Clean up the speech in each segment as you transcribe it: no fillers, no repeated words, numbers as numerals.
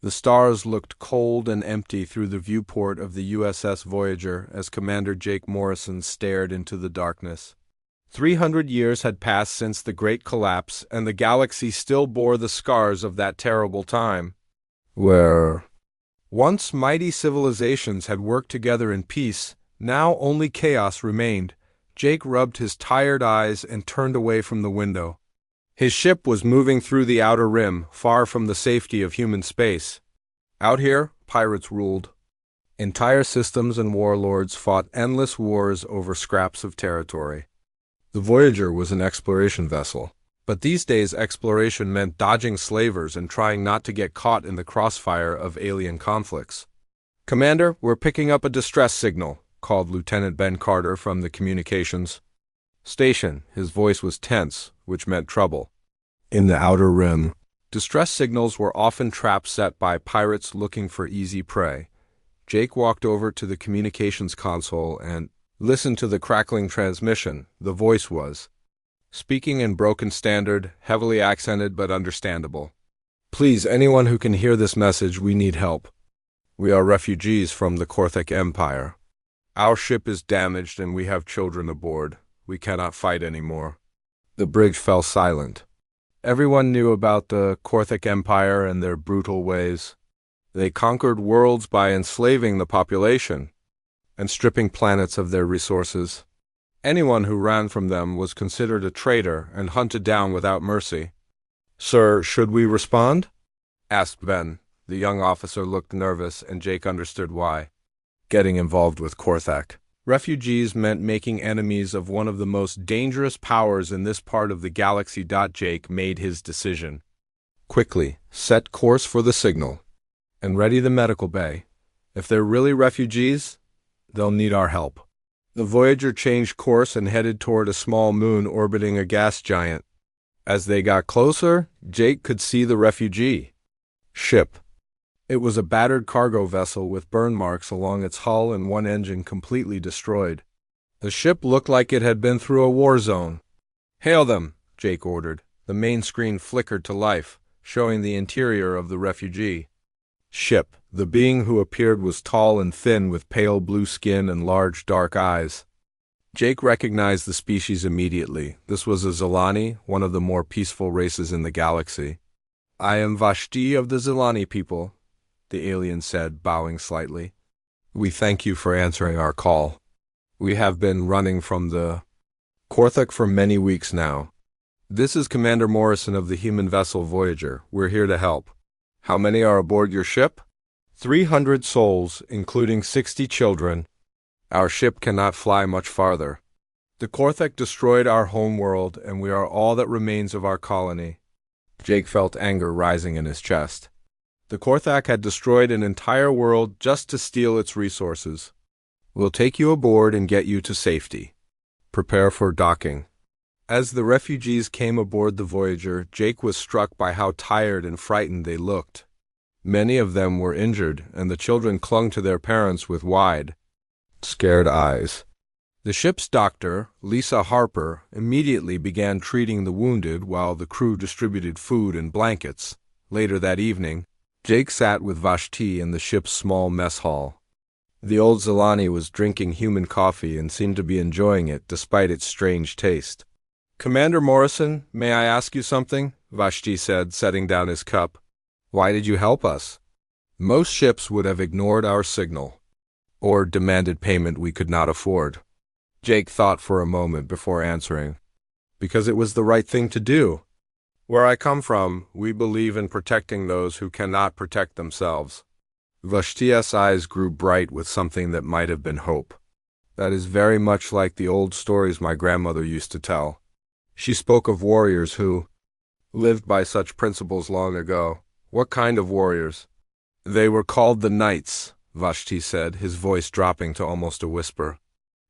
The stars looked cold and empty through the viewport of the USS Voyager as Commander Jake Morrison stared into the darkness. 300 years had passed since the Great Collapse, and the galaxy still bore the scars of that terrible time. Where once mighty civilizations had worked together in peace, now only chaos remained. Jake rubbed his tired eyes and turned away from the window. His ship was moving through the outer rim, far from the safety of human space. Out here, pirates ruled. Entire systems and warlords fought endless wars over scraps of territory. The Voyager was an exploration vessel, but these days exploration meant dodging slavers and trying not to get caught in the crossfire of alien conflicts. "Commander, we're picking up a distress signal," called Lieutenant Ben Carter from the communications station. His voice was tense, which meant trouble. In the outer rim, distress signals were often traps set by pirates looking for easy prey. Jake walked over to the communications console and listened to the crackling transmission. The voice was speaking in broken standard, heavily accented but understandable. "Please, anyone who can hear this message, we need help. We are refugees from the Korthek Empire. Our ship is damaged and we have children aboard. We cannot fight anymore." The bridge fell silent. Everyone knew about the Korthek Empire and their brutal ways. They conquered worlds by enslaving the population and stripping planets of their resources. Anyone who ran from them was considered a traitor and hunted down without mercy. "Sir, should we respond?" asked Ben. The young officer looked nervous, and Jake understood why. Getting involved with Korthek refugees meant making enemies of one of the most dangerous powers in this part of the galaxy. Jake made his decision. "Quickly, set course for the signal, and ready the medical bay. If they're really refugees, they'll need our help." The Voyager changed course and headed toward a small moon orbiting a gas giant. As they got closer, Jake could see the refugee ship. It was a battered cargo vessel with burn marks along its hull and one engine completely destroyed. The ship looked like it had been through a war zone. "Hail them," Jake ordered. The main screen flickered to life, showing the interior of the refugee ship. The being who appeared was tall and thin with pale blue skin and large dark eyes. Jake recognized the species immediately. This was a Zilani, one of the more peaceful races in the galaxy. "I am Vashti of the Zilani people," the alien said, bowing slightly. "We thank you for answering our call. We have been running from the Korthek for many weeks now. This is Commander Morrison of the human vessel Voyager. We're here to help." "How many are aboard your ship?" 300 souls, including 60 children. Our ship cannot fly much farther. The Korthek destroyed our home world, and we are all that remains of our colony." Jake felt anger rising in his chest. The Korthak had destroyed an entire world just to steal its resources. "We'll take you aboard and get you to safety. Prepare for docking." As the refugees came aboard the Voyager, Jake was struck by how tired and frightened they looked. Many of them were injured, and the children clung to their parents with wide, scared eyes. The ship's doctor, Lisa Harper, immediately began treating the wounded while the crew distributed food and blankets. Later that evening, Jake sat with Vashti in the ship's small mess hall. The old Zilani was drinking human coffee and seemed to be enjoying it despite its strange taste. "Commander Morrison, may I ask you something?" Vashti said, setting down his cup. "Why did you help us?" "Most ships would have ignored our signal, or demanded payment we could not afford." Jake thought for a moment before answering. "Because it was the right thing to do. Where I come from, we believe in protecting those who cannot protect themselves." Vashti's eyes grew bright with something that might have been hope. "That is very much like the old stories my grandmother used to tell. She spoke of warriors who lived by such principles long ago." "What kind of warriors?" "They were called the Knights," Vashti said, his voice dropping to almost a whisper.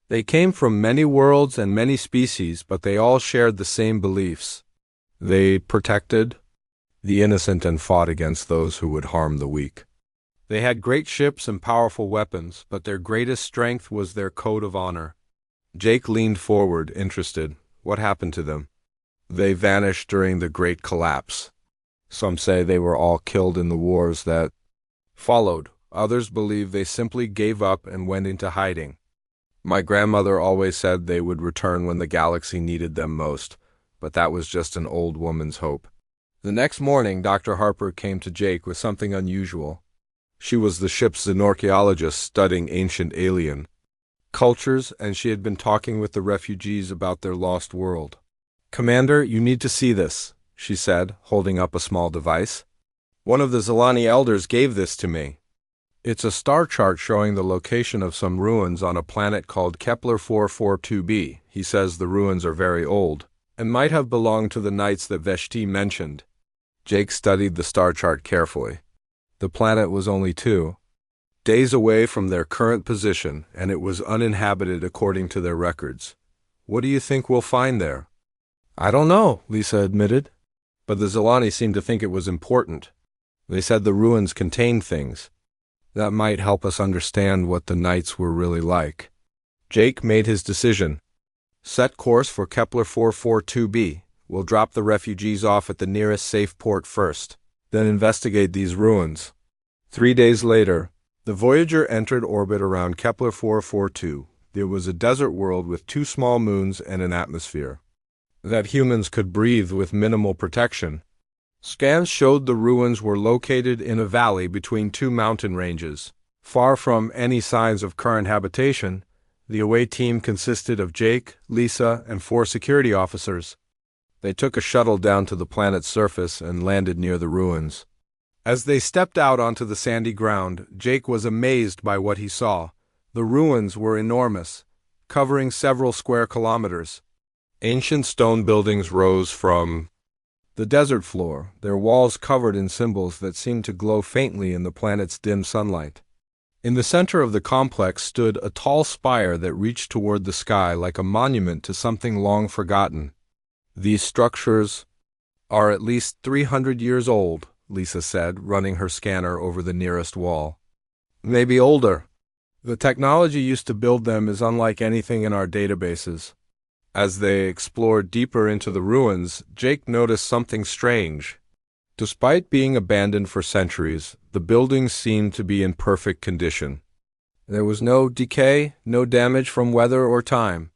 "They came from many worlds and many species, but they all shared the same beliefs. They protected the innocent and fought against those who would harm the weak. They had great ships and powerful weapons, but their greatest strength was their code of honor." Jake leaned forward, interested. "What happened to them?" "They vanished during the Great Collapse. Some say they were all killed in the wars that followed. Others believe they simply gave up and went into hiding. My grandmother always said they would return when the galaxy needed them most, but that was just an old woman's hope. The next morning, Dr. Harper came to Jake with something unusual. She was the ship's xenorchaeologist studying ancient alien cultures, and she had been talking with the refugees about their lost world. "Commander, you need to see this," she said, holding up a small device. "One of the Zilani elders gave this to me. It's a star chart showing the location of some ruins on a planet called Kepler 442b. He says the ruins are very old, and might have belonged to the knights that Veshti mentioned." Jake studied the star chart carefully. The planet was only 2 days away from their current position, and it was uninhabited according to their records. "What do you think we'll find there?" "I don't know," Lisa admitted. "But the Zilani seemed to think it was important. They said the ruins contained things that might help us understand what the Knights were really like." Jake made his decision. "Set course for Kepler 442b. We'll drop the refugees off at the nearest safe port first, then investigate these ruins." 3 days later, the Voyager entered orbit around Kepler 442. There was a desert world with 2 small moons and an atmosphere that humans could breathe with minimal protection. Scans showed the ruins were located in a valley between 2 mountain ranges. Far from any signs of current habitation, the away team consisted of Jake, Lisa, and 4 security officers. They took a shuttle down to the planet's surface and landed near the ruins. As they stepped out onto the sandy ground, Jake was amazed by what he saw. The ruins were enormous, covering several square kilometers. Ancient stone buildings rose from the desert floor, their walls covered in symbols that seemed to glow faintly in the planet's dim sunlight. In the center of the complex stood a tall spire that reached toward the sky like a monument to something long forgotten. "These structures are at least 300 years old," Lisa said, running her scanner over the nearest wall. "Maybe older. The technology used to build them is unlike anything in our databases." As they explored deeper into the ruins, Jake noticed something strange. Despite being abandoned for centuries, the buildings seemed to be in perfect condition. There was no decay, no damage from weather or time.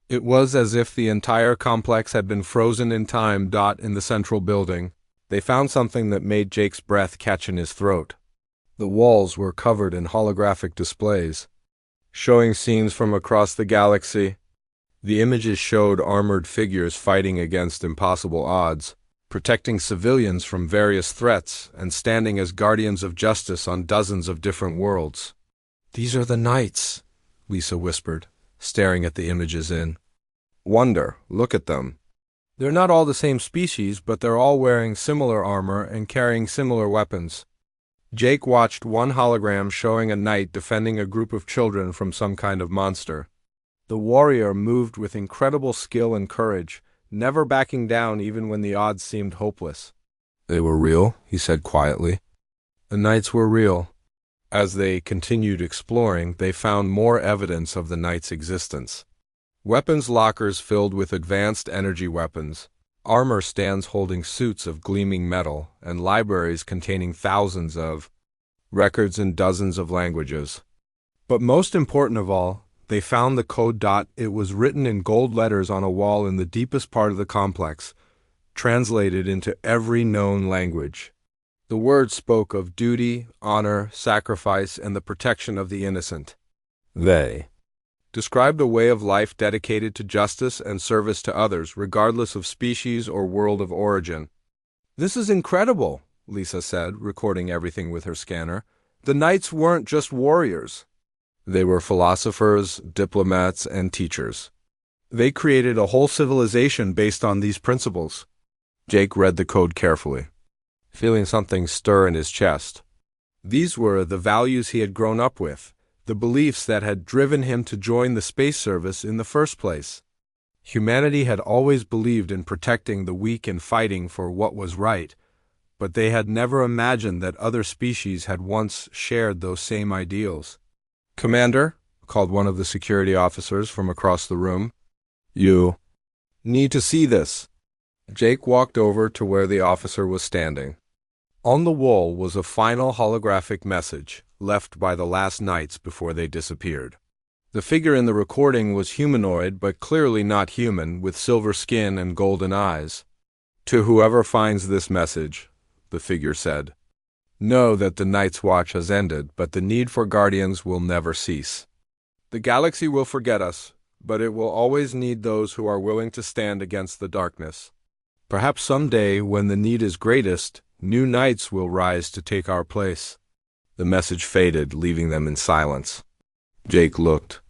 It was as if the entire complex had been frozen in time. In the central building, they found something that made Jake's breath catch in his throat. The walls were covered in holographic displays, showing scenes from across the galaxy. The images showed armored figures fighting against impossible odds, protecting civilians from various threats, and standing as guardians of justice on dozens of different worlds. "These are the Knights," Lisa whispered, staring at the images in wonder. "Look at them. They're not all the same species, but they're all wearing similar armor and carrying similar weapons." Jake watched one hologram showing a knight defending a group of children from some kind of monster. The warrior moved with incredible skill and courage, never backing down even when the odds seemed hopeless. "They were real," he said quietly. The Knights were real. As they continued exploring, they found more evidence of the Knights' existence. Weapons lockers filled with advanced energy weapons, armor stands holding suits of gleaming metal, and libraries containing thousands of records in dozens of languages. But most important of all, they found the code. It was written in gold letters on a wall in the deepest part of the complex, translated into every known language. The words spoke of duty, honor, sacrifice, and the protection of the innocent. They described a way of life dedicated to justice and service to others, regardless of species or world of origin. "This is incredible," Lisa said, recording everything with her scanner. "The Knights weren't just warriors. They were philosophers, diplomats, and teachers. They created a whole civilization based on these principles." Jake read the code carefully, feeling something stir in his chest. These were the values he had grown up with, the beliefs that had driven him to join the space service in the first place. Humanity had always believed in protecting the weak and fighting for what was right, but they had never imagined that other species had once shared those same ideals. "Commander," called one of the security officers from across the room, "you need to see this." Jake walked over to where the officer was standing. On the wall was a final holographic message, left by the last knights before they disappeared. The figure in the recording was humanoid, but clearly not human, with silver skin and golden eyes. "To whoever finds this message," the figure said, "know that the Night's Watch has ended, but the need for guardians will never cease. The galaxy will forget us, but it will always need those who are willing to stand against the darkness. Perhaps someday, when the need is greatest, new knights will rise to take our place." The message faded, leaving them in silence. Jake looked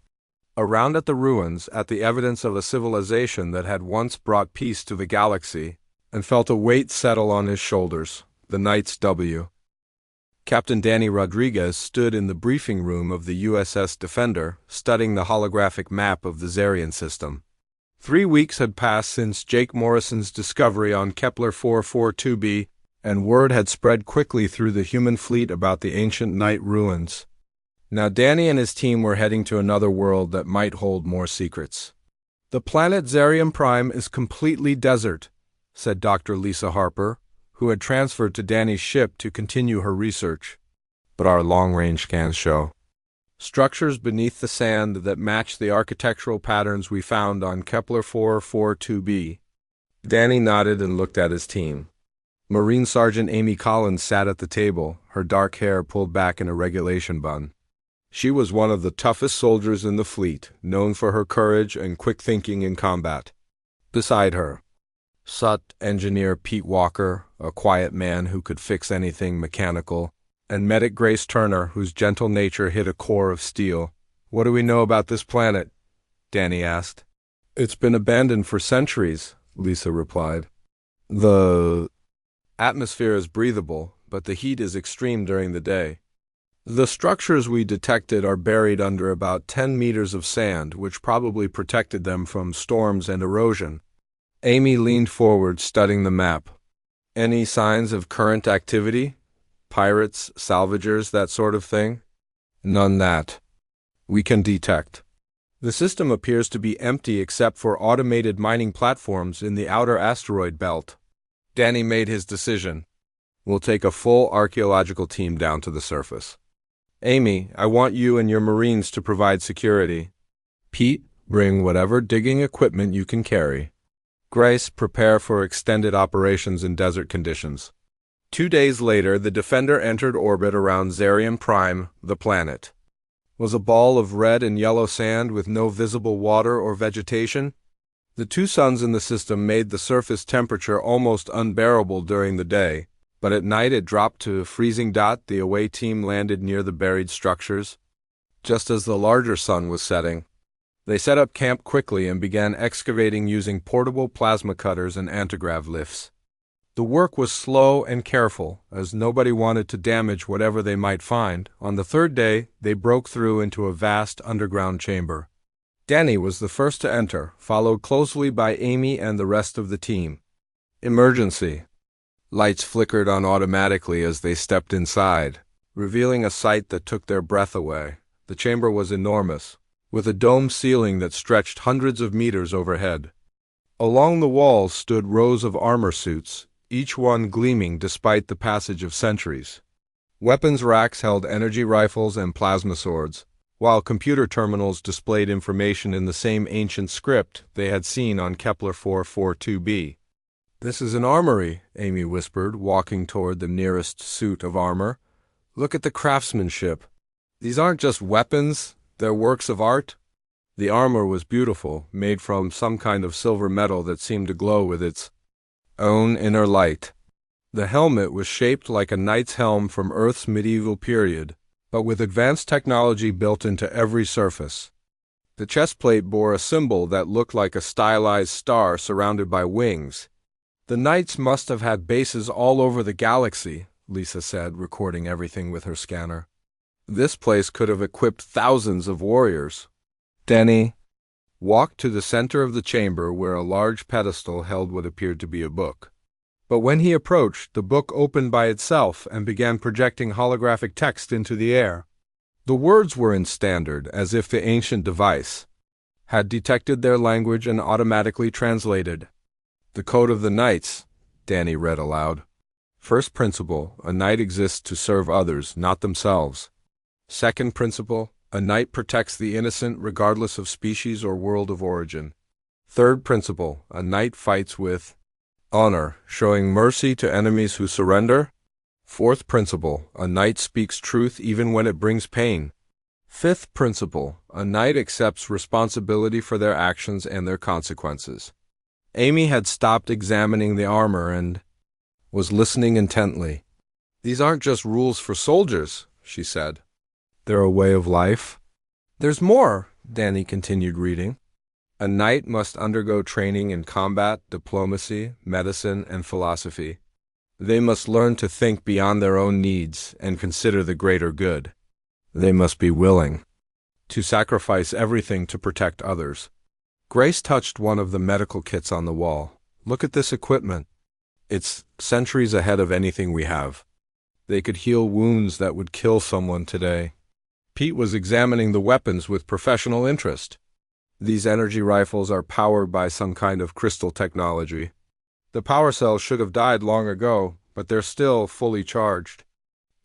around at the ruins, at the evidence of a civilization that had once brought peace to the galaxy, and felt a weight settle on his shoulders. The Knights W. Captain Danny Rodriguez stood in the briefing room of the USS Defender, studying the holographic map of the Zarian system. 3 weeks had passed since Jake Morrison's discovery on Kepler 442b, and word had spread quickly through the human fleet about the ancient Night ruins. Now Danny and his team were heading to another world that might hold more secrets. "The planet Zarian Prime is completely desert," said Dr. Lisa Harper, who had transferred to Danny's ship to continue her research. "But our long-range scans show structures beneath the sand that match the architectural patterns we found on Kepler 442b. Danny nodded and looked at his team. Marine Sergeant Amy Collins sat at the table, her dark hair pulled back in a regulation bun. She was one of the toughest soldiers in the fleet, known for her courage and quick thinking in combat. Beside her, sat engineer Pete Walker, a quiet man who could fix anything mechanical, and medic Grace Turner, whose gentle nature hid a core of steel. "What do we know about this planet?" Danny asked. "It's been abandoned for centuries," Lisa replied. "The atmosphere is breathable, but the heat is extreme during the day. The structures we detected are buried under about 10 meters of sand, which probably protected them from storms and erosion." Amy leaned forward, studying the map. "Any signs of current activity? Pirates, salvagers, that sort of thing?" "None that we can detect. The system appears to be empty except for automated mining platforms in the outer asteroid belt." Danny made his decision. "We'll take a full archaeological team down to the surface. Amy, I want you and your Marines to provide security. Pete, bring whatever digging equipment you can carry. Grace, prepare for extended operations in desert conditions." 2 days later, the Defender entered orbit around Zarian Prime, the planet. Was a ball of red and yellow sand with no visible water or vegetation. The 2 suns in the system made the surface temperature almost unbearable during the day, but at night it dropped to a freezing dot. The away team landed near the buried structures, just as the larger sun was setting. They set up camp quickly and began excavating using portable plasma cutters and antigrav lifts. The work was slow and careful, as nobody wanted to damage whatever they might find. On the 3rd day, they broke through into a vast underground chamber. Danny was the first to enter, followed closely by Amy and the rest of the team. Emergency. Lights flickered on automatically as they stepped inside, revealing a sight that took their breath away. The chamber was enormous, with a dome ceiling that stretched hundreds of meters overhead. Along the walls stood rows of armor suits, each one gleaming despite the passage of centuries. Weapons racks held energy rifles and plasma swords, while computer terminals displayed information in the same ancient script they had seen on Kepler 442b. "This is an armory," Amy whispered, walking toward the nearest suit of armor. "Look at the craftsmanship. These aren't just weapons, they're works of art." The armor was beautiful, made from some kind of silver metal that seemed to glow with its own inner light. The helmet was shaped like a knight's helm from Earth's medieval period, but with advanced technology built into every surface. The chestplate bore a symbol that looked like a stylized star surrounded by wings. "The knights must have had bases all over the galaxy," Lisa said, recording everything with her scanner. "This place could have equipped thousands of warriors." Danny walked to the center of the chamber where a large pedestal held what appeared to be a book. But when he approached, the book opened by itself and began projecting holographic text into the air. The words were in standard, as if the ancient device had detected their language and automatically translated. "The Code of the Knights," Danny read aloud. First principle, a knight exists to serve others, not themselves. Second principle, a knight protects the innocent regardless of species or world of origin. Third principle, a knight fights with honor, showing mercy to enemies who surrender. Fourth principle, a knight speaks truth even when it brings pain. Fifth principle, a knight accepts responsibility for their actions and their consequences. Amy had stopped examining the armor and was listening intently. These aren't just rules for soldiers, she said. They're a way of life. There's more, Danny continued reading. A knight must undergo training in combat, diplomacy, medicine, and philosophy. They must learn to think beyond their own needs and consider the greater good. They must be willing to sacrifice everything to protect others. Grace touched one of the medical kits on the wall. Look at this equipment. It's centuries ahead of anything we have. They could heal wounds that would kill someone today. Pete was examining the weapons with professional interest. These energy rifles are powered by some kind of crystal technology. The power cells should have died long ago, but they're still fully charged.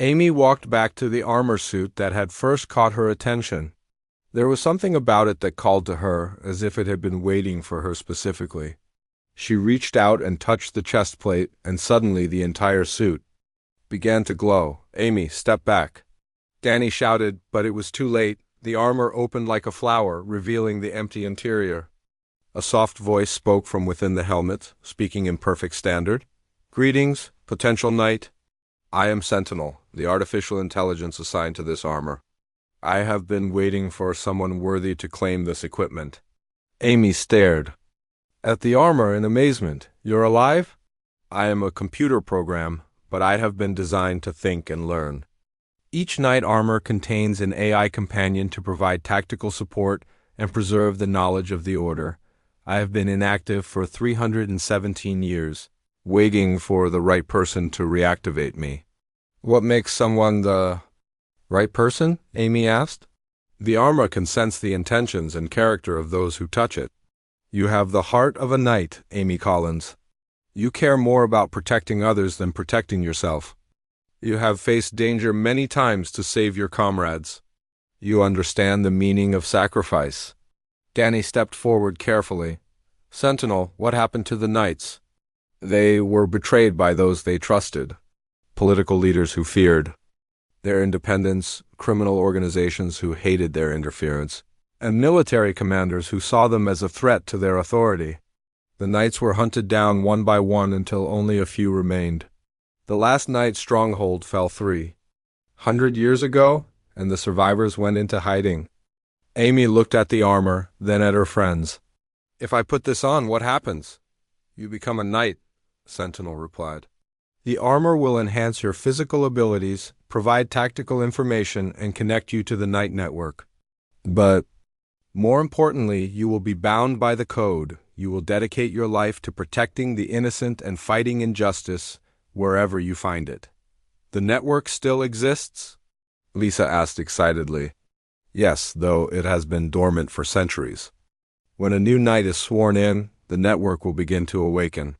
Amy walked back to the armor suit that had first caught her attention. There was something about it that called to her, as if it had been waiting for her specifically. She reached out and touched the chest plate, and suddenly the entire suit began to glow. Amy, step back. Danny shouted, but it was too late. The armor opened like a flower, revealing the empty interior. A soft voice spoke from within the helmet, speaking in perfect standard. Greetings, potential knight. I am Sentinel, the artificial intelligence assigned to this armor. I have been waiting for someone worthy to claim this equipment. Amy stared at the armor in amazement. You're alive? I am a computer program, but I have been designed to think and learn. Each knight armor contains an AI companion to provide tactical support and preserve the knowledge of the Order. I have been inactive for 317 years, waiting for the right person to reactivate me. What makes someone the right person? Amy asked. The armor can sense the intentions and character of those who touch it. You have the heart of a knight, Amy Collins. You care more about protecting others than protecting yourself. You have faced danger many times to save your comrades. You understand the meaning of sacrifice. Danny stepped forward carefully. Sentinel, what happened to the knights? They were betrayed by those they trusted. Political leaders who feared their independence, criminal organizations who hated their interference, and military commanders who saw them as a threat to their authority. The knights were hunted down one by one until only a few remained. The last knight's stronghold fell 300 years ago, and the survivors went into hiding. Amy looked at the armor, then at her friends. If I put this on, what happens? You become a knight, Sentinel replied. The armor will enhance your physical abilities, provide tactical information, and connect you to the Knight Network. But, more importantly, you will be bound by the code. You will dedicate your life to protecting the innocent and fighting injustice wherever you find it. The network still exists? Lisa asked excitedly. Yes, though it has been dormant for centuries. When a new knight is sworn in, the network will begin to awaken.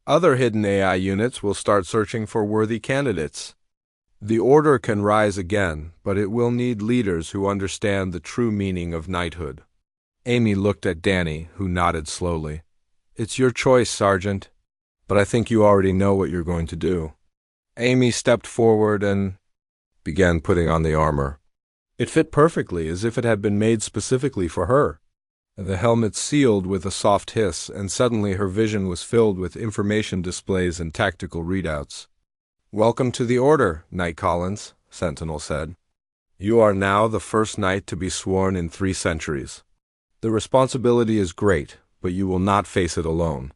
Other hidden AI units will start searching for worthy candidates. The Order can rise again, but it will need leaders who understand the true meaning of knighthood. Amy looked at Danny, who nodded slowly. It's your choice, Sergeant, but I think you already know what you're going to do. Amy stepped forward and began putting on the armor. It fit perfectly, as if it had been made specifically for her. The helmet sealed with a soft hiss, and suddenly her vision was filled with information displays and tactical readouts. Welcome to the Order, Knight Collins, Sentinel said. You are now the first knight to be sworn in 3 centuries. The responsibility is great, but you will not face it alone.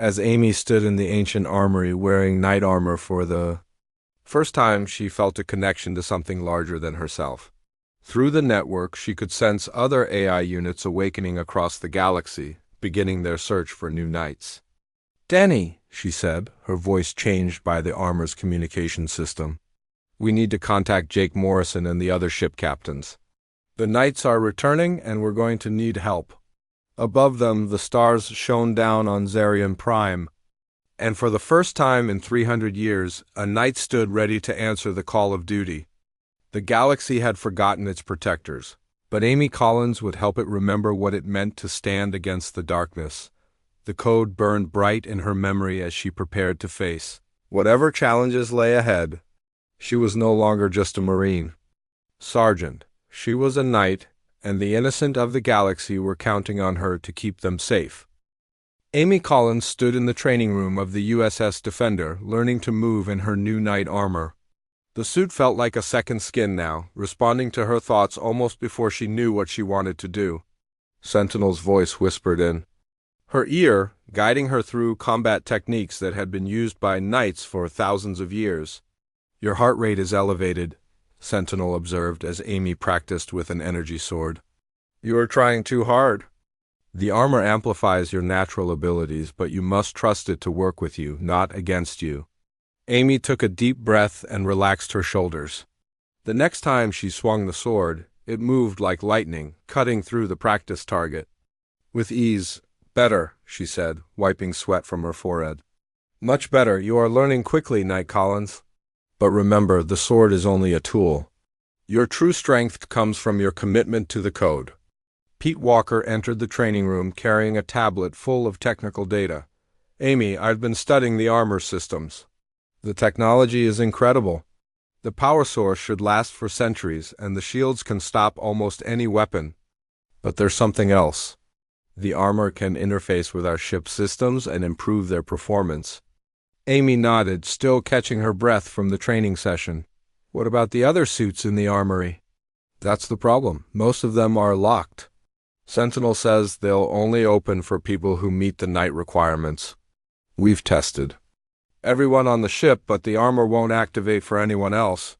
As Amy stood in the ancient armory wearing knight armor for the first time, she felt a connection to something larger than herself. Through the network, she could sense other AI units awakening across the galaxy, beginning their search for new knights. Danny, she said, her voice changed by the armor's communication system. We need to contact Jake Morrison and the other ship captains. The knights are returning, and we're going to need help. Above them, the stars shone down on Zarian Prime. And for the first time in 300 years, a knight stood ready to answer the call of duty. The galaxy had forgotten its protectors, but Amy Collins would help it remember what it meant to stand against the darkness. The code burned bright in her memory as she prepared to face whatever challenges lay ahead. She was no longer just a Marine sergeant. She was a knight, and the innocent of the galaxy were counting on her to keep them safe. Amy Collins stood in the training room of the USS Defender, learning to move in her new knight armor. The suit felt like a second skin now, responding to her thoughts almost before she knew what she wanted to do. Sentinel's voice whispered in her ear, guiding her through combat techniques that had been used by knights for thousands of years. "Your heart rate is elevated," Sentinel observed as Amy practiced with an energy sword. "You are trying too hard." "The armor amplifies your natural abilities, but you must trust it to work with you, not against you." Amy took a deep breath and relaxed her shoulders. The next time she swung the sword, it moved like lightning, cutting through the practice target. With ease. "Better," she said, wiping sweat from her forehead. "Much better. You are learning quickly, Knight Collins. But remember, the sword is only a tool. Your true strength comes from your commitment to the code." Pete Walker entered the training room carrying a tablet full of technical data. "Amy, I've been studying the armor systems. The technology is incredible. The power source should last for centuries, and the shields can stop almost any weapon. But there's something else. The armor can interface with our ship's systems and improve their performance." Amy nodded, still catching her breath from the training session. "What about the other suits in the armory?" "That's the problem. Most of them are locked. Sentinel says they'll only open for people who meet the knight requirements. We've tested everyone on the ship, but the armor won't activate for anyone else."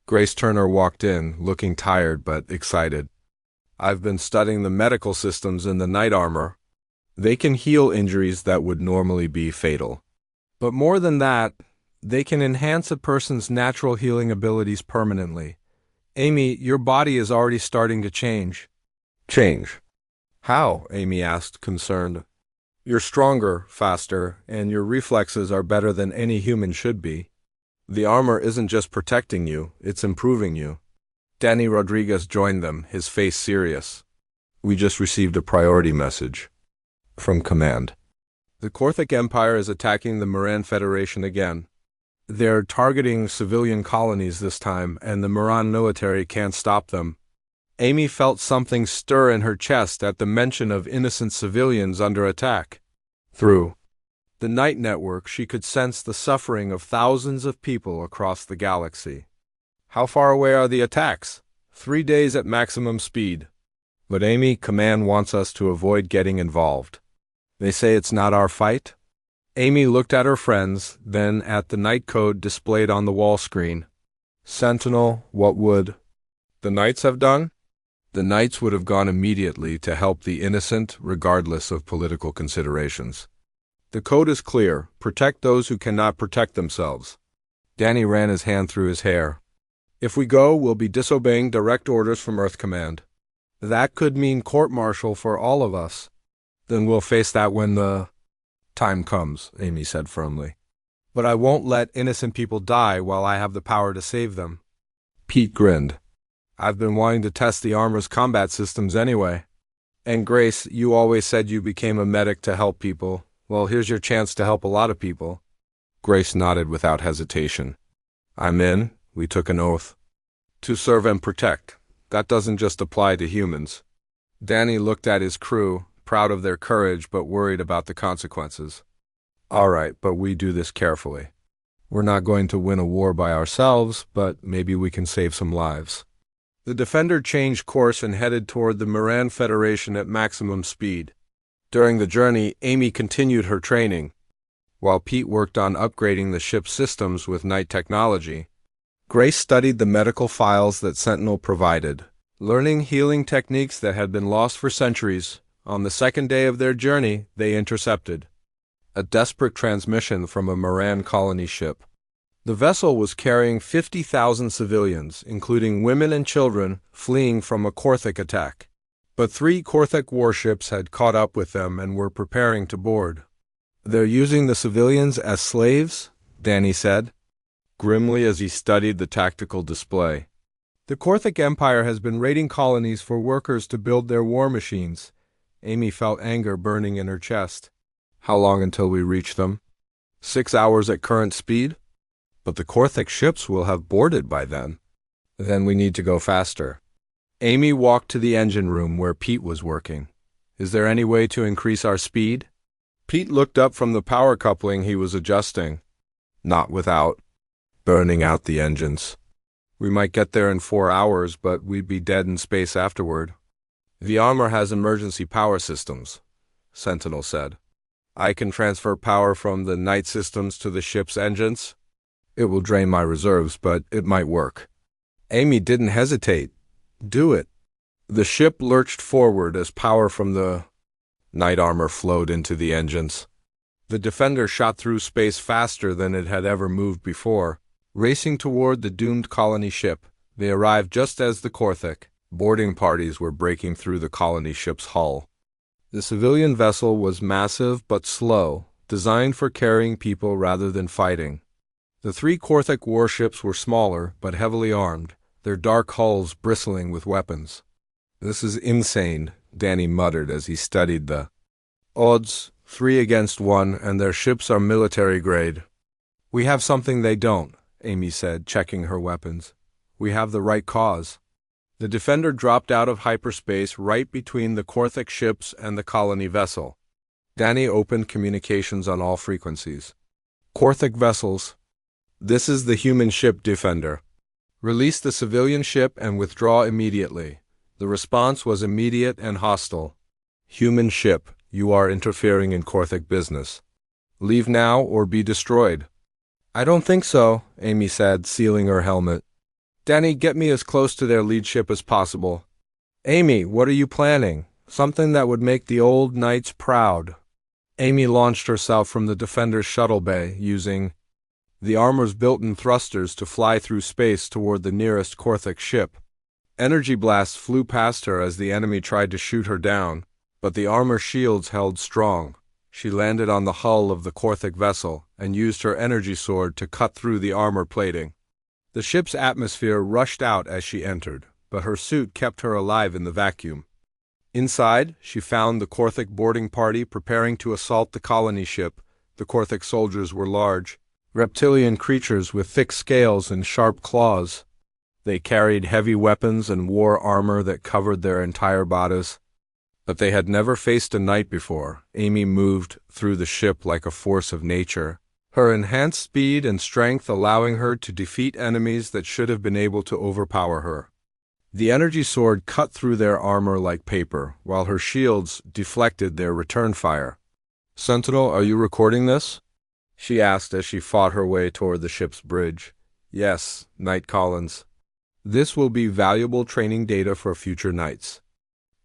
Grace Turner walked in, looking tired but excited. "I've been studying the medical systems in the knight armor. They can heal injuries that would normally be fatal. But more than that, they can enhance a person's natural healing abilities permanently. Amy, your body is already starting to change." "Change? How?" Amy asked, concerned. "You're stronger, faster, and your reflexes are better than any human should be. The armor isn't just protecting you, it's improving you." Danny Rodriguez joined them, his face serious. "We just received a priority message from Command. The Korthic Empire is attacking the Moran Federation again. They're targeting civilian colonies this time, and the Moran military can't stop them." Amy felt something stir in her chest at the mention of innocent civilians under attack. Through the night network, she could sense the suffering of thousands of people across the galaxy. "How far away are the attacks?" 3 days at maximum speed. "But Amy, Command wants us to avoid getting involved. They say it's not our fight." Amy looked at her friends, then at the night code displayed on the wall screen. "Sentinel, what would the Knights have done?" "The Knights would have gone immediately to help the innocent, regardless of political considerations. The code is clear: protect those who cannot protect themselves." Danny ran his hand through his hair. "If we go, we'll be disobeying direct orders from Earth Command. That could mean court-martial for all of us." "Then we'll face that when the time comes," Amy said firmly. "But I won't let innocent people die while I have the power to save them." Pete grinned. "I've been wanting to test the armor's combat systems anyway. And Grace, you always said you became a medic to help people. Well, here's your chance to help a lot of people." Grace nodded without hesitation. "I'm in. We took an oath to serve and protect. That doesn't just apply to humans." Danny looked at his crew, proud of their courage but worried about the consequences. "All right, but we do this carefully. We're not going to win a war by ourselves, but maybe we can save some lives." The Defender changed course and headed toward the Moran Federation at maximum speed. During the journey, Amy continued her training, while Pete worked on upgrading the ship's systems with night technology. Grace studied the medical files that Sentinel provided, learning healing techniques that had been lost for centuries. On the second day of their journey, they intercepted a desperate transmission from a Moran colony ship. The vessel was carrying 50,000 civilians, including women and children, fleeing from a Korthic attack. But 3 Korthic warships had caught up with them and were preparing to board. They're using the civilians as slaves, Danny said, grimly as he studied the tactical display. The Korthic Empire has been raiding colonies for workers to build their war machines. Amy felt anger burning in her chest. How long until we reach them? 6 hours at current speed? But the Korthic ships will have boarded by then. Then we need to go faster. Amy walked to the engine room where Pete was working. Is there any way to increase our speed? Pete looked up from the power coupling he was adjusting. Not without burning out the engines. We might get there in 4 hours, but we'd be dead in space afterward. The armor has emergency power systems, Sentinel said. I can transfer power from the night systems to the ship's engines. It will drain my reserves, but it might work. Amy didn't hesitate. Do it. The ship lurched forward as power from the night armor flowed into the engines. The Defender shot through space faster than it had ever moved before. Racing toward the doomed colony ship, they arrived just as the Korthic boarding parties were breaking through the colony ship's hull. The civilian vessel was massive but slow, designed for carrying people rather than fighting. The 3 Korthic warships were smaller but heavily armed, their dark hulls bristling with weapons. This is insane, Danny muttered as he studied the odds, 3 against 1, and their ships are military grade. We have something they don't, Amy said, checking her weapons. We have the right cause. The Defender dropped out of hyperspace right between the Korthic ships and the colony vessel. Danny opened communications on all frequencies. Korthic vessels. This is the human ship Defender. Release the civilian ship and withdraw immediately. The response was immediate and hostile. Human ship, you are interfering in Korthic business. Leave now or be destroyed. I don't think so, Amy said, sealing her helmet. Danny, get me as close to their lead ship as possible. Amy, what are you planning? Something that would make the old knights proud. Amy launched herself from the Defender's shuttle bay, using the armor's built-in thrusters to fly through space toward the nearest Korthic ship. Energy blasts flew past her as the enemy tried to shoot her down, but the armor shields held strong. She landed on the hull of the Korthic vessel and used her energy sword to cut through the armor plating. The ship's atmosphere rushed out as she entered, but her suit kept her alive in the vacuum. Inside, she found the Korthic boarding party preparing to assault the colony ship. The Korthic soldiers were large, reptilian creatures with thick scales and sharp claws. They carried heavy weapons and wore armor that covered their entire bodies. But they had never faced a knight before. Amy moved through the ship like a force of nature, her enhanced speed and strength allowing her to defeat enemies that should have been able to overpower her. The energy sword cut through their armor like paper, while her shields deflected their return fire. Sentinel, are you recording this? She asked as she fought her way toward the ship's bridge. Yes, Knight Collins. This will be valuable training data for future knights.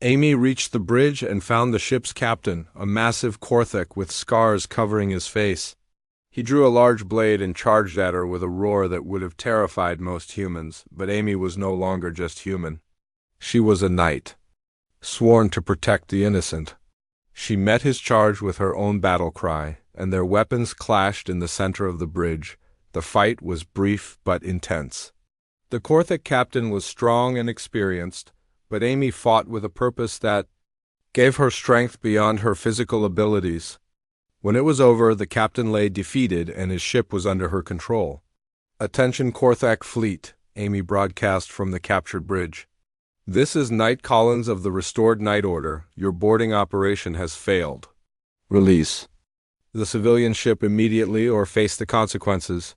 Amy reached the bridge and found the ship's captain, a massive Korthic with scars covering his face. He drew a large blade and charged at her with a roar that would have terrified most humans, but Amy was no longer just human. She was a knight, sworn to protect the innocent. She met his charge with her own battle cry, and their weapons clashed in the center of the bridge. The fight was brief but intense. The Korthic captain was strong and experienced, but Amy fought with a purpose that gave her strength beyond her physical abilities. When it was over, the captain lay defeated and his ship was under her control. Attention Korthic fleet, Amy broadcast from the captured bridge. This is Knight Collins of the restored Knight Order. Your boarding operation has failed. Release the civilian ship immediately or face the consequences.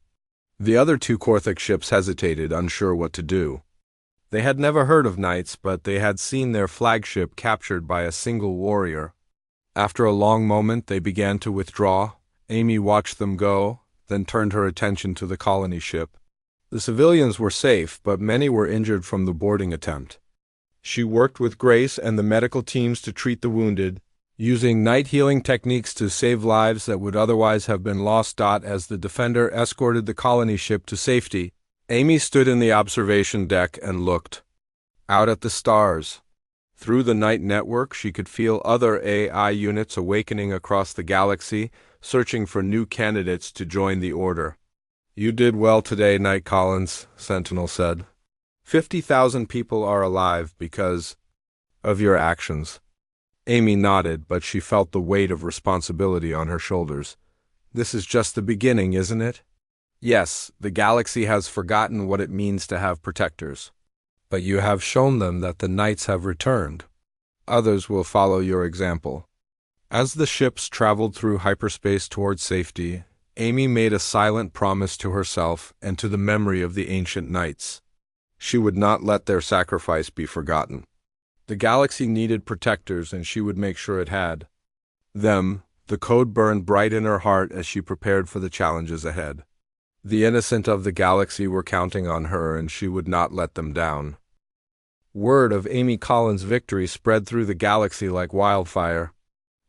The other 2 Korthic ships hesitated, unsure what to do. They had never heard of knights, but they had seen their flagship captured by a single warrior. After a long moment, they began to withdraw. Amy watched them go, then turned her attention to the colony ship. The civilians were safe, but many were injured from the boarding attempt. She worked with Grace and the medical teams to treat the wounded, using night healing techniques to save lives that would otherwise have been lost. As the Defender escorted the colony ship to safety, Amy stood in the observation deck and looked out at the stars. Through the night network, she could feel other AI units awakening across the galaxy, searching for new candidates to join the Order. "You did well today, Knight Collins," Sentinel said. 50,000 people are alive because of your actions." Amy nodded, but she felt the weight of responsibility on her shoulders. "This is just the beginning, isn't it?" "Yes, the galaxy has forgotten what it means to have protectors. But you have shown them that the Knights have returned. Others will follow your example." As the ships traveled through hyperspace toward safety, Amy made a silent promise to herself and to the memory of the ancient Knights. She would not let their sacrifice be forgotten. The galaxy needed protectors, and she would make sure it had them. The code burned bright in her heart as she prepared for the challenges ahead. The innocent of the galaxy were counting on her, and she would not let them down. Word of Amy Collins' victory spread through the galaxy like wildfire.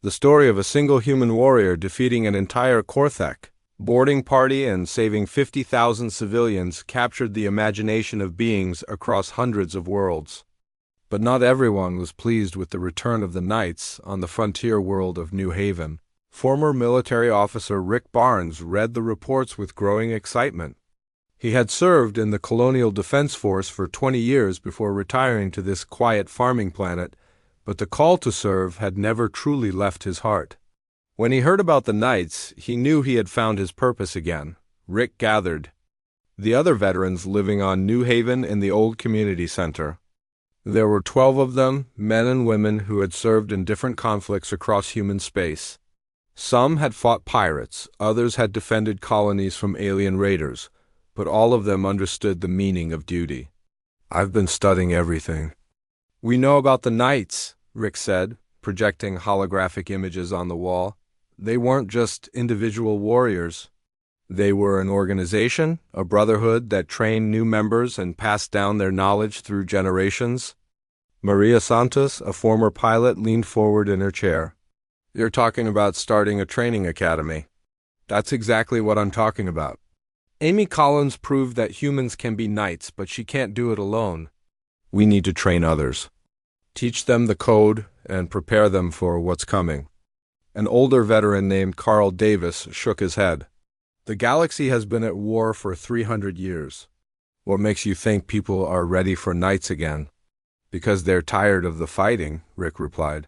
The story of a single human warrior defeating an entire Korthek boarding party and saving 50,000 civilians captured the imagination of beings across hundreds of worlds. But not everyone was pleased with the return of the Knights on the frontier world of New Haven. Former military officer Rick Barnes read the reports with growing excitement. He had served in the Colonial Defense Force for 20 years before retiring to this quiet farming planet, but the call to serve had never truly left his heart. When he heard about the Knights, he knew he had found his purpose again. Rick gathered the other veterans living on New Haven in the old community center. There were 12 of them, men and women who had served in different conflicts across human space. Some had fought pirates, others had defended colonies from alien raiders, but all of them understood the meaning of duty. "I've been studying everything we know about the Knights," Rick said, projecting holographic images on the wall. "They weren't just individual warriors. They were an organization, a brotherhood that trained new members and passed down their knowledge through generations." Maria Santos, a former pilot, leaned forward in her chair. "You're talking about starting a training academy." "That's exactly what I'm talking about. Amy Collins proved that humans can be knights, but she can't do it alone. We need to train others. Teach them the code and prepare them for what's coming." An older veteran named Carl Davis shook his head. "The galaxy has been at war for 300 years. What makes you think people are ready for knights again?" "Because they're tired of the fighting," Rick replied.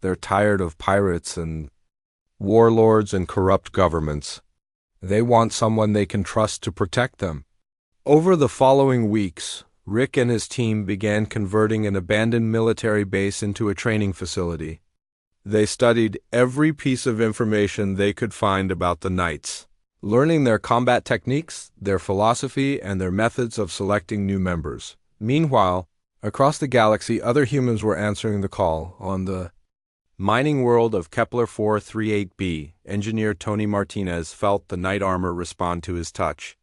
"They're tired of pirates and warlords and corrupt governments. They want someone they can trust to protect them." Over the following weeks, Rick and his team began converting an abandoned military base into a training facility. They studied every piece of information they could find about the Knights, learning their combat techniques, their philosophy, and their methods of selecting new members. Meanwhile, across the galaxy, other humans were answering the call. On the mining world of Kepler 438b, engineer Tony Martinez felt the knight armor respond to his touch.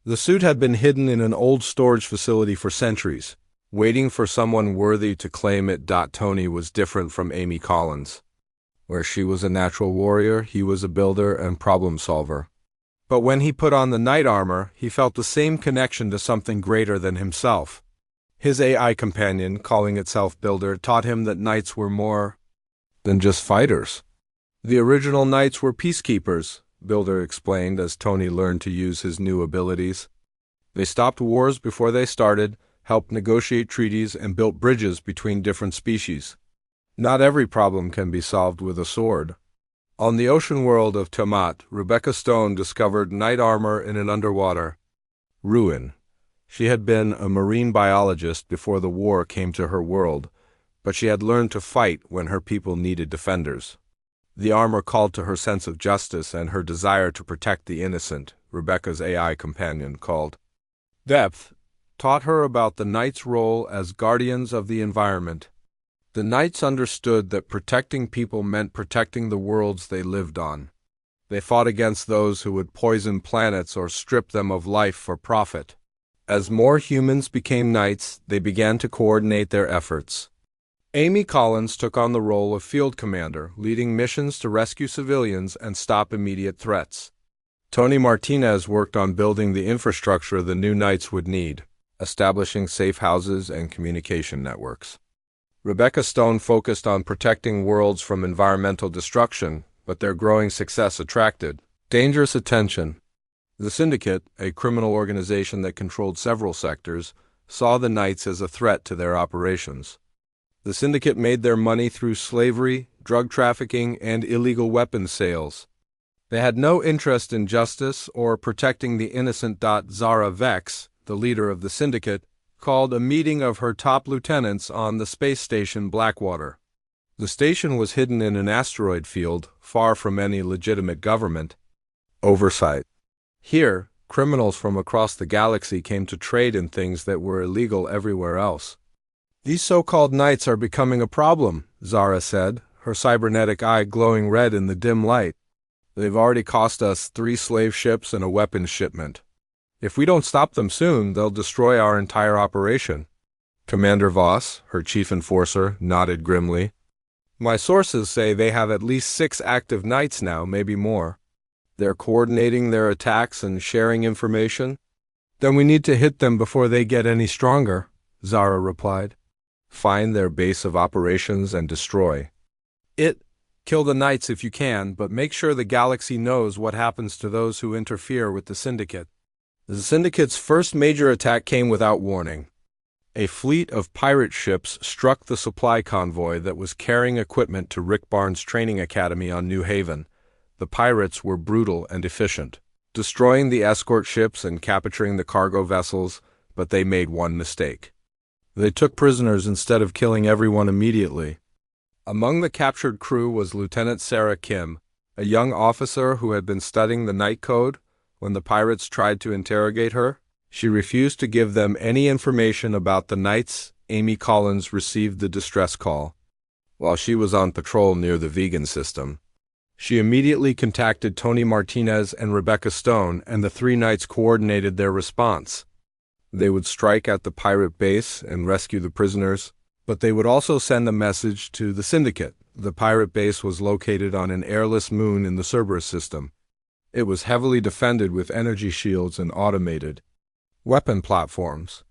The suit had been hidden in an old storage facility for centuries, waiting for someone worthy to claim it. Tony was different from Amy Collins. Where she was a natural warrior, he was a builder and problem solver. But when he put on the knight armor, he felt the same connection to something greater than himself. His AI companion, calling itself Builder, taught him that knights were more than just fighters. "The original knights were peacekeepers," Builder explained as Tony learned to use his new abilities. "They stopped wars before they started, helped negotiate treaties, and built bridges between different species. Not every problem can be solved with a sword." On the ocean world of Tamat, Rebecca Stone discovered knight armor in an underwater ruin. She had been a marine biologist before the war came to her world, but she had learned to fight when her people needed defenders. The armor called to her sense of justice and her desire to protect the innocent, Rebecca's AI companion called Depth, taught her about the Knights' role as guardians of the environment. The Knights understood that protecting people meant protecting the worlds they lived on. They fought against those who would poison planets or strip them of life for profit. As more humans became Knights, they began to coordinate their efforts. Amy Collins took on the role of field commander, leading missions to rescue civilians and stop immediate threats. Tony Martinez worked on building the infrastructure the new Knights would need, establishing safe houses and communication networks. Rebecca Stone focused on protecting worlds from environmental destruction, but their growing success attracted dangerous attention. The Syndicate, a criminal organization that controlled several sectors, saw the Knights as a threat to their operations. The Syndicate made their money through slavery, drug trafficking, and illegal weapons sales. They had no interest in justice or protecting the innocent. Zara Vex, the leader of the Syndicate, called a meeting of her top lieutenants on the space station Blackwater. The station was hidden in an asteroid field, far from any legitimate government oversight. Here, criminals from across the galaxy came to trade in things that were illegal everywhere else. "These so-called Knights are becoming a problem," Zara said, her cybernetic eye glowing red in the dim light. "They've already cost us 3 slave ships and a weapons shipment. If we don't stop them soon, they'll destroy our entire operation." Commander Voss, her chief enforcer, nodded grimly. "My sources say they have at least 6 active Knights now, maybe more. They're coordinating their attacks and sharing information." "Then we need to hit them before they get any stronger," Zara replied. "Find their base of operations and destroy it. Kill the Knights if you can, but make sure the galaxy knows what happens to those who interfere with the Syndicate." The Syndicate's first major attack came without warning. A fleet of pirate ships struck the supply convoy that was carrying equipment to Rick Barnes' training academy on New Haven. The pirates were brutal and efficient, destroying the escort ships and capturing the cargo vessels, but they made one mistake. They took prisoners instead of killing everyone immediately. Among the captured crew was Lieutenant Sarah Kim, a young officer who had been studying the Night Code. When the pirates tried to interrogate her, she refused to give them any information about the Knights. Amy Collins received the distress call while she was on patrol near the vegan system. She immediately contacted Tony Martinez and Rebecca Stone, and the 3 Knights coordinated their response. They would strike at the pirate base and rescue the prisoners, but they would also send a message to the Syndicate. The pirate base was located on an airless moon in the Cerberus system. It was heavily defended with energy shields and automated weapon platforms.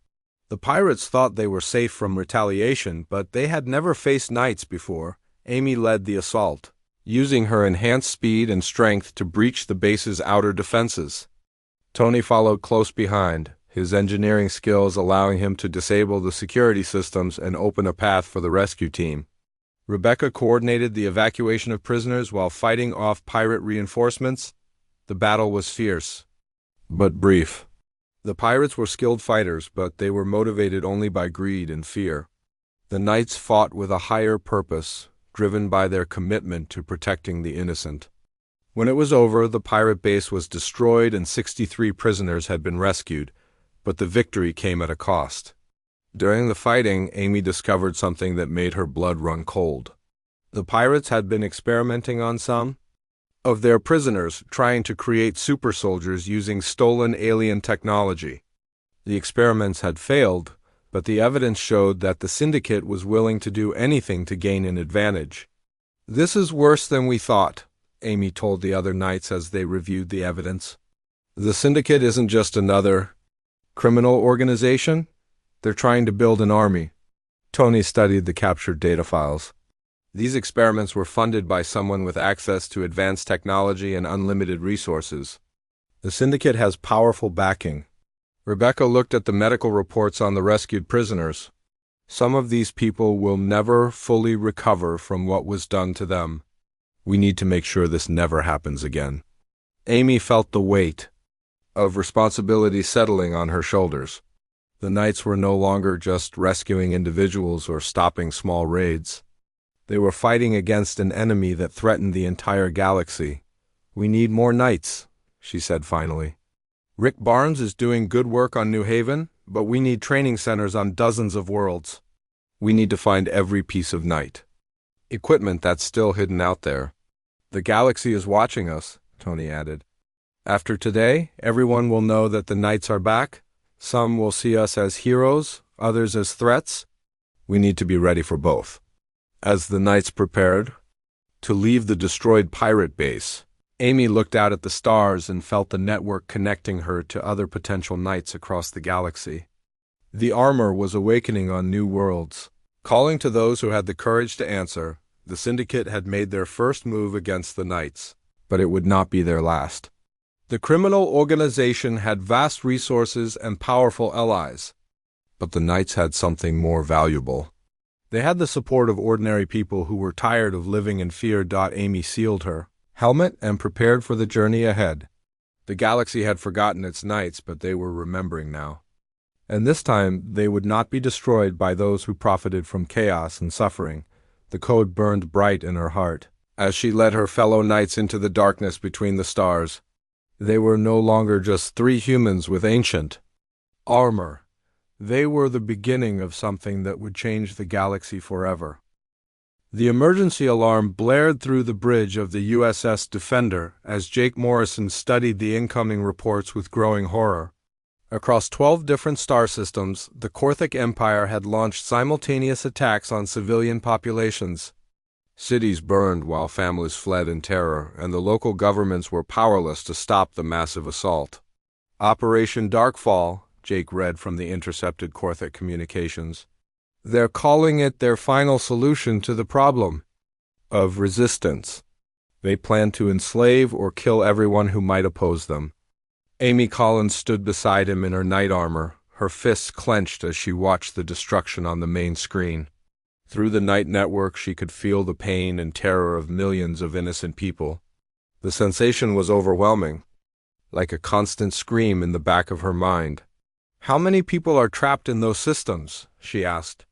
The pirates thought they were safe from retaliation, but they had never faced Knights before. Amy led the assault, using her enhanced speed and strength to breach the base's outer defenses. Tony followed close behind, his engineering skills allowing him to disable the security systems and open a path for the rescue team. Rebecca coordinated the evacuation of prisoners while fighting off pirate reinforcements. The battle was fierce, but brief. The pirates were skilled fighters, but they were motivated only by greed and fear. The Knights fought with a higher purpose, driven by their commitment to protecting the innocent. When it was over, the pirate base was destroyed and 63 prisoners had been rescued, but the victory came at a cost. During the fighting, Amy discovered something that made her blood run cold. The pirates had been experimenting on some of their prisoners, trying to create super soldiers using stolen alien technology. The experiments had failed, but the evidence showed that the Syndicate was willing to do anything to gain an advantage. "This is worse than we thought," Amy told the other Knights as they reviewed the evidence. "The Syndicate isn't just another criminal organization. They're trying to build an army." Tony studied the captured data files. These experiments were funded by someone with access to advanced technology and unlimited resources. The Syndicate has powerful backing. Rebecca looked at the medical reports on the rescued prisoners. Some of these people will never fully recover from what was done to them. We need to make sure this never happens again. Amy felt the weight of responsibility settling on her shoulders. The Knights were no longer just rescuing individuals or stopping small raids. They were fighting against an enemy that threatened the entire galaxy. "We need more Knights," she said finally. "Rick Barnes is doing good work on New Haven, but we need training centers on dozens of worlds. We need to find every piece of Knight equipment that's still hidden out there. The galaxy is watching us," Tony added. "After today, everyone will know that the Knights are back. Some will see us as heroes, others as threats. We need to be ready for both." As the Knights prepared to leave the destroyed pirate base, Amy looked out at the stars and felt the network connecting her to other potential Knights across the galaxy. The armor was awakening on new worlds. Calling to those who had the courage to answer, the syndicate had made their first move against the Knights, but it would not be their last. The criminal organization had vast resources and powerful allies, but the Knights had something more valuable. They had the support of ordinary people who were tired of living in fear. Amy sealed her helmet and prepared for the journey ahead. The galaxy had forgotten its Knights, but they were remembering now. And this time they would not be destroyed by those who profited from chaos and suffering. The code burned bright in her heart as she led her fellow Knights into the darkness between the stars. They were no longer just three humans with ancient armor. They were the beginning of something that would change the galaxy forever. The emergency alarm blared through the bridge of the USS Defender as Jake Morrison studied the incoming reports with growing horror. Across 12 different star systems, the Korthic Empire had launched simultaneous attacks on civilian populations. Cities burned while families fled in terror, and the local governments were powerless to stop the massive assault. Operation Darkfall, Jake read from the intercepted Korthic communications. They're calling it their final solution to the problem of resistance. They plan to enslave or kill everyone who might oppose them. Amy Collins stood beside him in her knight armor, her fists clenched as she watched the destruction on the main screen. Through the night network, she could feel the pain and terror of millions of innocent people. The sensation was overwhelming, like a constant scream in the back of her mind. How many people are trapped in those systems? She asked.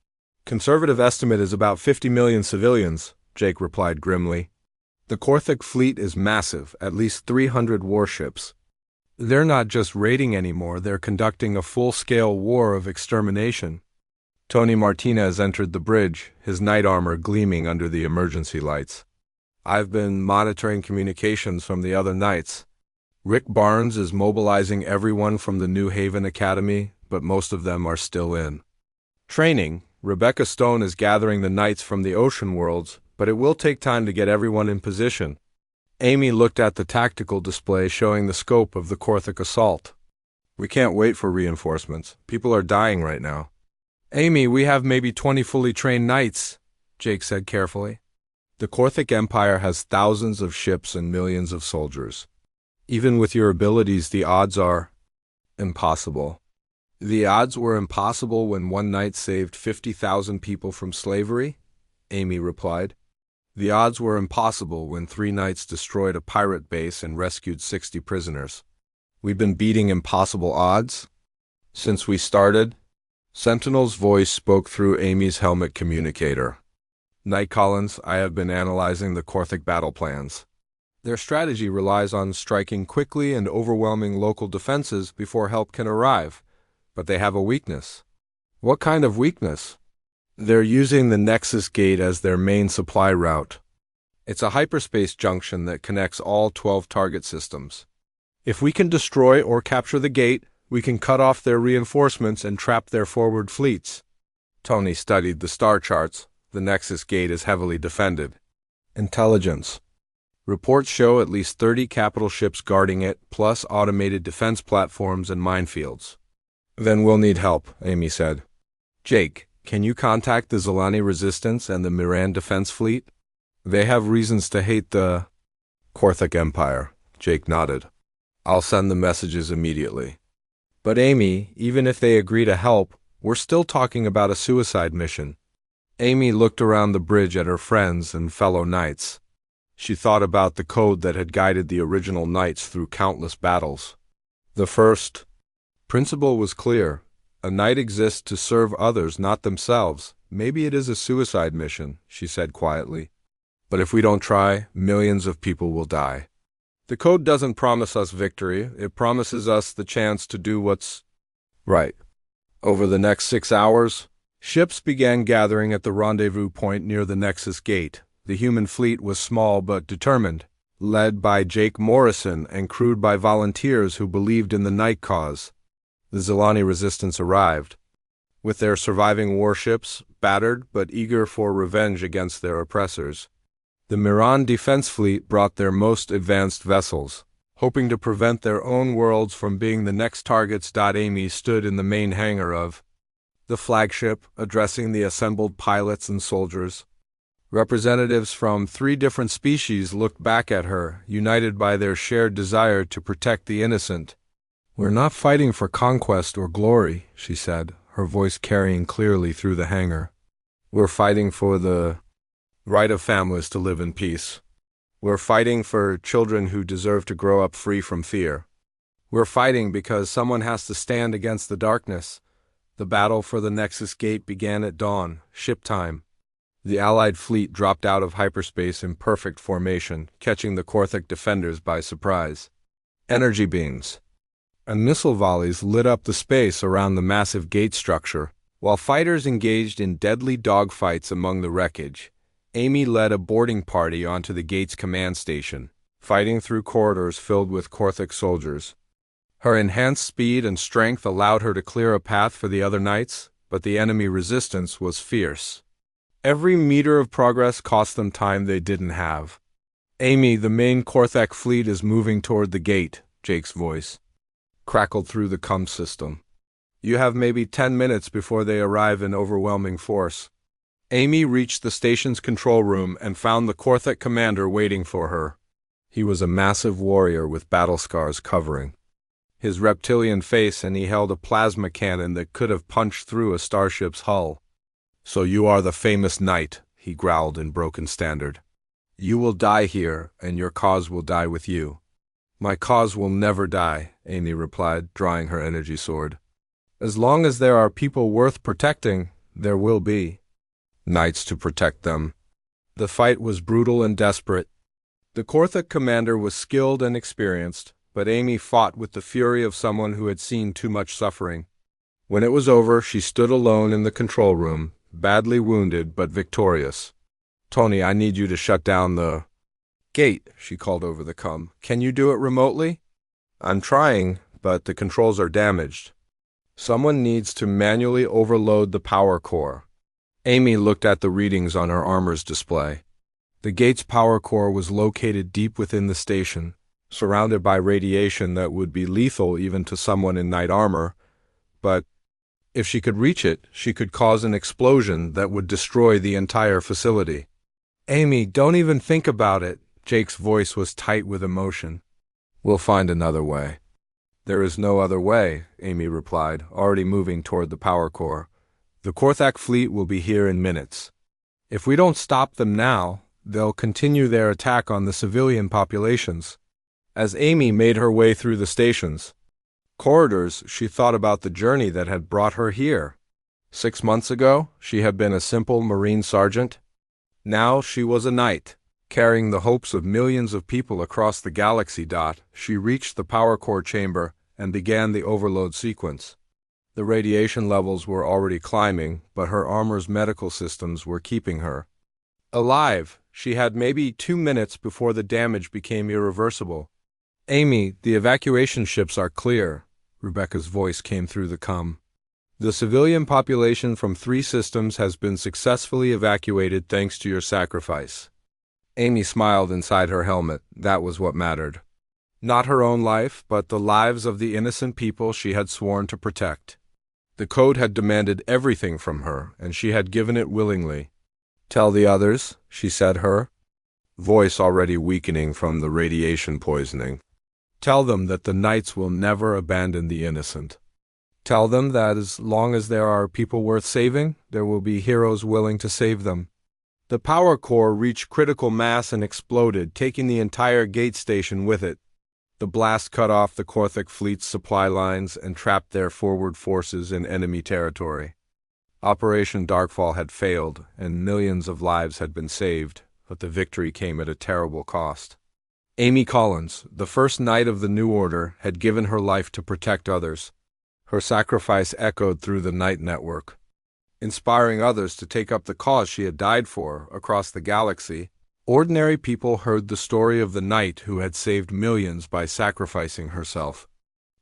Conservative estimate is about 50 million civilians, Jake replied grimly. The Korthic fleet is massive, at least 300 warships. They're not just raiding anymore, they're conducting a full-scale war of extermination. Tony Martinez entered the bridge, his knight armor gleaming under the emergency lights. I've been monitoring communications from the other knights. Rick Barnes is mobilizing everyone from the New Haven Academy, but most of them are still in training. Rebecca Stone is gathering the knights from the ocean worlds, but it will take time to get everyone in position. Amy looked at the tactical display showing the scope of the Korthic assault. We can't wait for reinforcements. People are dying right now. Amy, we have maybe 20 fully trained knights, Jake said carefully. The Korthic Empire has thousands of ships and millions of soldiers. Even with your abilities, the odds are impossible. The odds were impossible when one knight saved 50,000 people from slavery? Amy replied. The odds were impossible when 3 knights destroyed a pirate base and rescued 60 prisoners. We've been beating impossible odds since we started. Sentinel's voice spoke through Amy's helmet communicator. Knight Collins, I have been analyzing the Korthic battle plans. Their strategy relies on striking quickly and overwhelming local defenses before help can arrive. But they have a weakness. What kind of weakness? They're using the Nexus Gate as their main supply route. It's a hyperspace junction that connects all 12 target systems. If we can destroy or capture the gate, we can cut off their reinforcements and trap their forward fleets. Tony studied the star charts. The Nexus Gate is heavily defended. Intelligence. Reports show at least 30 capital ships guarding it, plus automated defense platforms and minefields. Then we'll need help, Amy said. Jake, can you contact the Zilani Resistance and the Miran Defense Fleet? They have reasons to hate the Korthic Empire. Jake nodded. I'll send the messages immediately. But Amy, even if they agree to help, we're still talking about a suicide mission. Amy looked around the bridge at her friends and fellow knights. She thought about the code that had guided the original knights through countless battles. The first principle was clear. A knight exists to serve others, not themselves. Maybe it is a suicide mission, she said quietly. But if we don't try, millions of people will die. The code doesn't promise us victory. It promises us the chance to do what's right. Over the next 6 hours, ships began gathering at the rendezvous point near the Nexus Gate. The human fleet was small but determined, led by Jake Morrison and crewed by volunteers who believed in the Knight cause. The Zilani Resistance arrived. With their surviving warships, battered but eager for revenge against their oppressors. The Miran Defense Fleet brought their most advanced vessels, hoping to prevent their own worlds from being the next targets. Amy stood in the main hangar of the flagship, addressing the assembled pilots and soldiers. Representatives from 3 different species looked back at her, united by their shared desire to protect the innocent. "We're not fighting for conquest or glory," she said, her voice carrying clearly through the hangar. "We're fighting for the right of families to live in peace. We're fighting for children who deserve to grow up free from fear. We're fighting because someone has to stand against the darkness." The battle for the Nexus Gate began at dawn, ship time. The Allied fleet dropped out of hyperspace in perfect formation, catching the Korthik defenders by surprise. Energy beams and missile volleys lit up the space around the massive gate structure, while fighters engaged in deadly dogfights among the wreckage. Amy led a boarding party onto the gate's command station, fighting through corridors filled with Korthik soldiers. Her enhanced speed and strength allowed her to clear a path for the other knights, but the enemy resistance was fierce. Every meter of progress cost them time they didn't have. "Amy, the main Korthak fleet is moving toward the gate," Jake's voice crackled through the comm system. "You have maybe 10 minutes before they arrive in overwhelming force." Amy reached the station's control room and found the Korthak commander waiting for her. He was a massive warrior with battle scars covering his reptilian face, and he held a plasma cannon that could have punched through a starship's hull. "So you are the famous knight," he growled in broken standard. "You will die here, and your cause will die with you." "My cause will never die," Amy replied, drawing her energy sword. "As long as there are people worth protecting, there will be knights to protect them." The fight was brutal and desperate. The Korthik commander was skilled and experienced, but Amy fought with the fury of someone who had seen too much suffering. When it was over, she stood alone in the control room, badly wounded but victorious. "Tony, I need you to shut down the gate," she called over the comm. "Can you do it remotely?" "I'm trying, but the controls are damaged. Someone needs to manually overload the power core." Amy looked at the readings on her armor's display. The gate's power core was located deep within the station, surrounded by radiation that would be lethal even to someone in knight armor, but if she could reach it, she could cause an explosion that would destroy the entire facility. "Amy, don't even think about it." Jake's voice was tight with emotion. "We'll find another way." "There is no other way," Amy replied, already moving toward the power core. "The Korthak fleet will be here in minutes. If we don't stop them now, they'll continue their attack on the civilian populations." As Amy made her way through the station's corridors, she thought about the journey that had brought her here. 6 months ago, she had been a simple Marine sergeant. Now she was a knight, carrying the hopes of millions of people across the galaxy. She reached the power core chamber and began the overload sequence. The radiation levels were already climbing, but her armor's medical systems were keeping her alive. She had maybe 2 minutes before the damage became irreversible. "Amy, the evacuation ships are clear," Rebecca's voice came through the comm. "The civilian population from 3 systems has been successfully evacuated thanks to your sacrifice." Amy smiled inside her helmet. That was what mattered. Not her own life, but the lives of the innocent people she had sworn to protect. The code had demanded everything from her, and she had given it willingly. "Tell the others," she said, her voice already weakening from the radiation poisoning. "Tell them that the knights will never abandon the innocent. Tell them that as long as there are people worth saving, there will be heroes willing to save them." The power core reached critical mass and exploded, taking the entire gate station with it. The blast cut off the Korthik fleet's supply lines and trapped their forward forces in enemy territory. Operation Darkfall had failed, and millions of lives had been saved, but the victory came at a terrible cost. Amy Collins, the first knight of the New Order, had given her life to protect others. Her sacrifice echoed through the Knight Network, inspiring others to take up the cause she had died for across the galaxy. Ordinary people heard the story of the knight who had saved millions by sacrificing herself.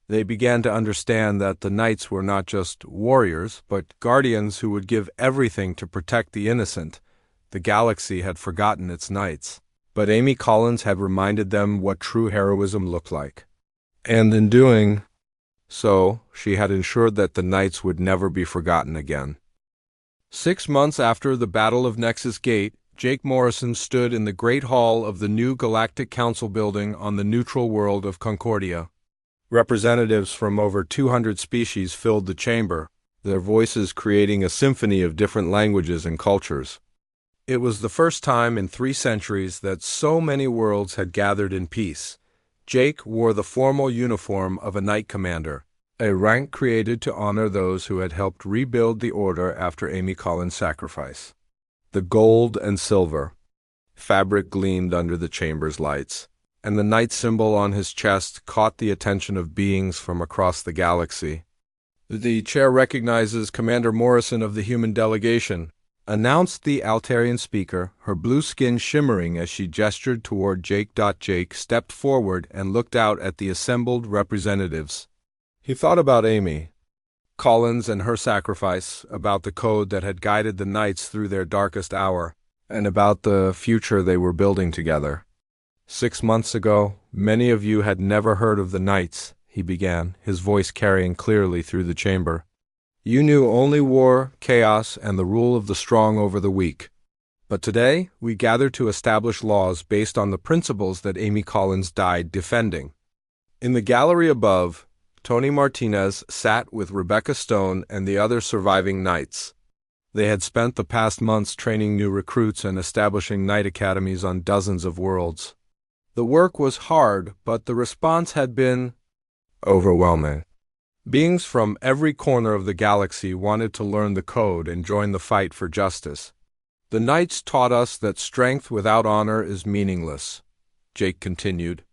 They began to understand that the knights were not just warriors, but guardians who would give everything to protect the innocent. The galaxy had forgotten its knights, but Amy Collins had reminded them what true heroism looked like. And in doing So, she had ensured that the Knights would never be forgotten again. 6 months after the Battle of Nexus Gate, Jake Morrison stood in the Great Hall of the new Galactic Council building on the neutral world of Concordia. Representatives from over 200 species filled the chamber, their voices creating a symphony of different languages and cultures. It was the first time in 3 centuries that so many worlds had gathered in peace. Jake wore the formal uniform of a Knight Commander, a rank created to honor those who had helped rebuild the Order after Amy Collins' sacrifice. The gold and silver fabric gleamed under the chamber's lights, and the Knight symbol on his chest caught the attention of beings from across the galaxy. "The chair recognizes Commander Morrison of the human delegation," announced the Altarian speaker, her blue skin shimmering as she gestured toward Jake. Jake stepped forward and looked out at the assembled representatives. He thought about Amy Collins and her sacrifice, about the code that had guided the Knights through their darkest hour, and about the future they were building together. 6 months ago, many of you had never heard of the Knights, he began, his voice carrying clearly through the chamber. You knew only war, chaos, and the rule of the strong over the weak. But today, we gather to establish laws based on the principles that Amy Collins died defending. In the gallery above, Tony Martinez sat with Rebecca Stone and the other surviving Knights. They had spent the past months training new recruits and establishing Knight academies on dozens of worlds. The work was hard, but the response had been overwhelming. Beings from every corner of the galaxy wanted to learn the code and join the fight for justice. The Knights taught us that strength without honor is meaningless, Jake continued.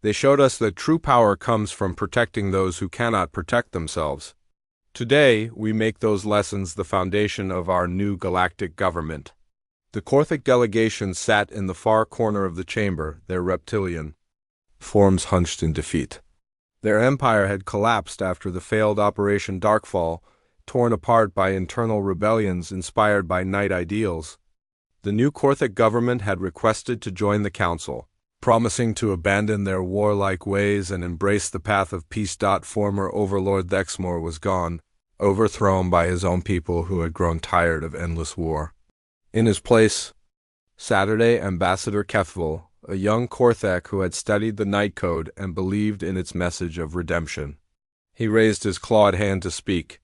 They showed us that true power comes from protecting those who cannot protect themselves. Today, we make those lessons the foundation of our new galactic government. The Corthic delegation sat in the far corner of the chamber, their reptilian forms hunched in defeat. Their empire had collapsed after the failed Operation Darkfall, torn apart by internal rebellions inspired by Knight ideals. The new Corthic government had requested to join the council, promising to abandon their warlike ways and embrace the path of peace. Former Overlord Thexmore was gone, overthrown by his own people who had grown tired of endless war. In his place, Saturday Ambassador Kefval, a young Corthac who had studied the Knight Code and believed in its message of redemption. He raised his clawed hand to speak.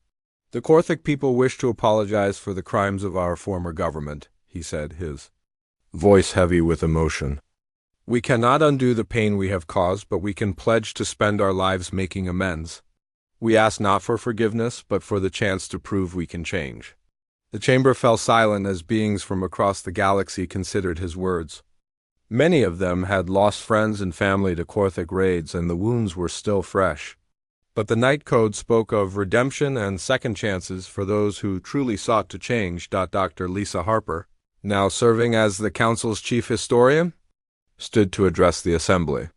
The Corthic people wish to apologize for the crimes of our former government, he said, his voice heavy with emotion. We cannot undo the pain we have caused, but we can pledge to spend our lives making amends. We ask not for forgiveness, but for the chance to prove we can change. The chamber fell silent as beings from across the galaxy considered his words. Many of them had lost friends and family to Corthic raids, and the wounds were still fresh. But the Knight Code spoke of redemption and second chances for those who truly sought to change. Dr. Lisa Harper, now serving as the Council's chief historian, stood to address the assembly.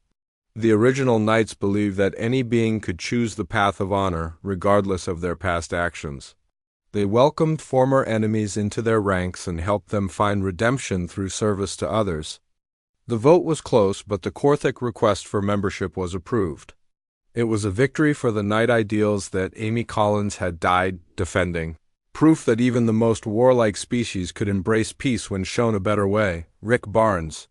The original Knights believed that any being could choose the path of honor, regardless of their past actions. They welcomed former enemies into their ranks and helped them find redemption through service to others. The vote was close, but the Corthic request for membership was approved. It was a victory for the Knight ideals that Amy Collins had died defending, proof that even the most warlike species could embrace peace when shown a better way. Rick Barnes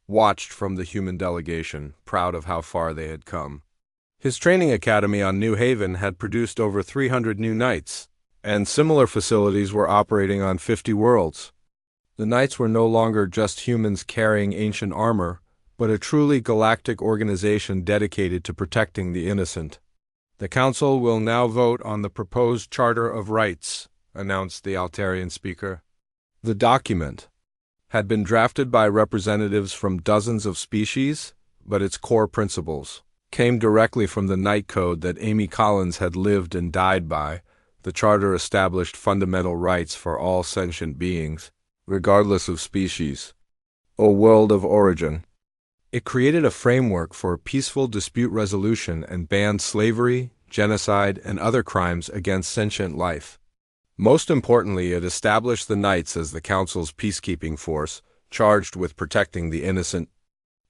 watched from the human delegation, proud of how far they had come. His training academy on New Haven had produced over 300 new Knights, and similar facilities were operating on 50 worlds. The Knights were no longer just humans carrying ancient armor, but a truly galactic organization dedicated to protecting the innocent. The Council will now vote on the proposed Charter of Rights, announced the Altarian speaker. The document had been drafted by representatives from dozens of species, but its core principles came directly from the Knight Code that Amy Collins had lived and died by. The Charter established fundamental rights for all sentient beings, regardless of species or world of origin. It created a framework for peaceful dispute resolution and banned slavery, genocide, and other crimes against sentient life. Most importantly, it established the Knights as the Council's peacekeeping force, charged with protecting the innocent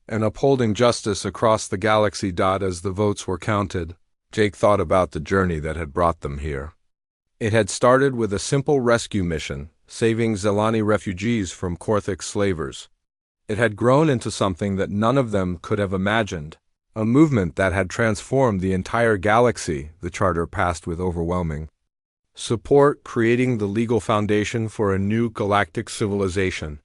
and upholding justice across the galaxy. As the votes were counted, Jake thought about the journey that had brought them here. It had started with a simple rescue mission, saving Zelani refugees from Korthik slavers. It had grown into something that none of them could have imagined, a movement that had transformed the entire galaxy, the charter passed with overwhelming support, creating the legal foundation for a new galactic civilization.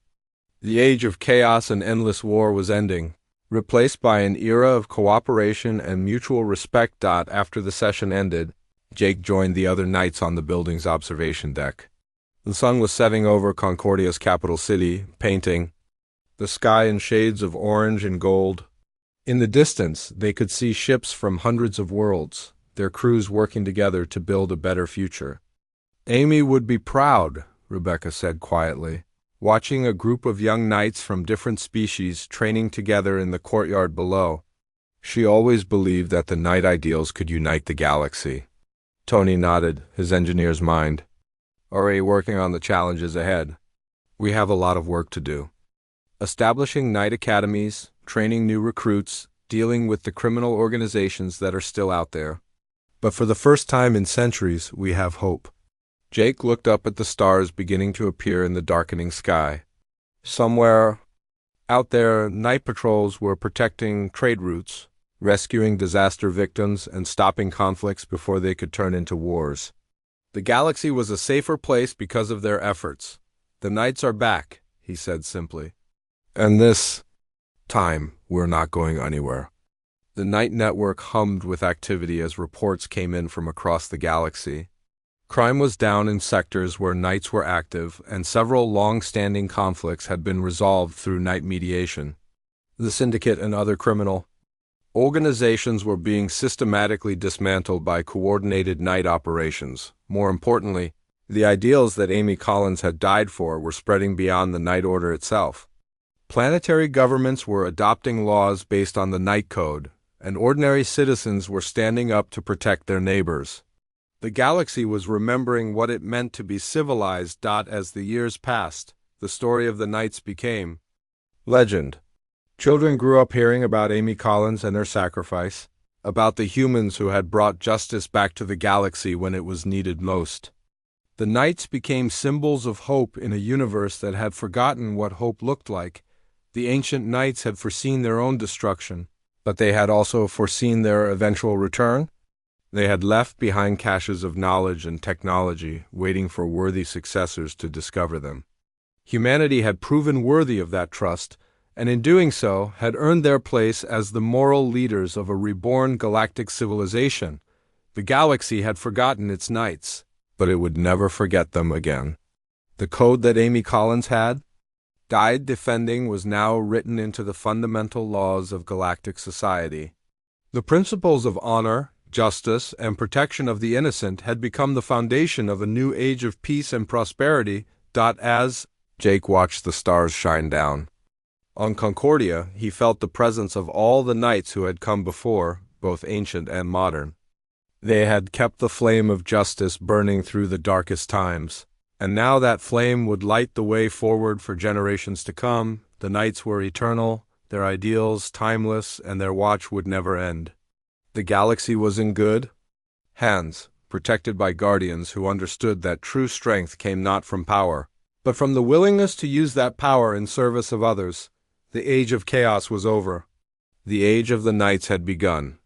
The age of chaos and endless war was ending, replaced by an era of cooperation and mutual respect. After the session ended, Jake joined the other knights on the building's observation deck. The sun was setting over Concordia's capital city, painting the sky in shades of orange and gold. In the distance, they could see ships from hundreds of worlds, their crews working together to build a better future. Amy would be proud, Rebecca said quietly, watching a group of young knights from different species training together in the courtyard below. She always believed that the knight ideals could unite the galaxy. Tony nodded, his engineer's mind already working on the challenges ahead. We have a lot of work to do. Establishing knight academies, training new recruits, dealing with the criminal organizations that are still out there. But for the first time in centuries, we have hope. Jake looked up at the stars beginning to appear in the darkening sky. Somewhere out there, night patrols were protecting trade routes, rescuing disaster victims, and stopping conflicts before they could turn into wars. The galaxy was a safer place because of their efforts. The knights are back, he said simply. And this time, we're not going anywhere. The night network hummed with activity as reports came in from across the galaxy. Crime was down in sectors where knights were active, and several long-standing conflicts had been resolved through knight mediation. The syndicate and other criminal organizations were being systematically dismantled by coordinated night operations. More importantly, the ideals that Amy Collins had died for were spreading beyond the Night Order itself. Planetary governments were adopting laws based on the Night Code, and ordinary citizens were standing up to protect their neighbors. The galaxy was remembering what it meant to be civilized. As the years passed, the story of the Knights became legend. Children grew up hearing about Amy Collins and her sacrifice, about the humans who had brought justice back to the galaxy when it was needed most. The Knights became symbols of hope in a universe that had forgotten what hope looked like. The ancient Knights had foreseen their own destruction, but they had also foreseen their eventual return. They had left behind caches of knowledge and technology, waiting for worthy successors to discover them. Humanity had proven worthy of that trust, and in doing so had earned their place as the moral leaders of a reborn galactic civilization. The galaxy had forgotten its knights, but it would never forget them again. The code that Amy Collins had died defending was now written into the fundamental laws of galactic society. The principles of honor, justice, and protection of the innocent had become the foundation of a new age of peace and prosperity. As Jake watched the stars shine down on Concordia, he felt the presence of all the knights who had come before, both ancient and modern. They had kept the flame of justice burning through the darkest times, and now that flame would light the way forward for generations to come. The knights were eternal, their ideals timeless, and their watch would never end. The galaxy was in good hands, protected by guardians who understood that true strength came not from power, but from the willingness to use that power in service of others. The age of chaos was over. The age of the knights had begun.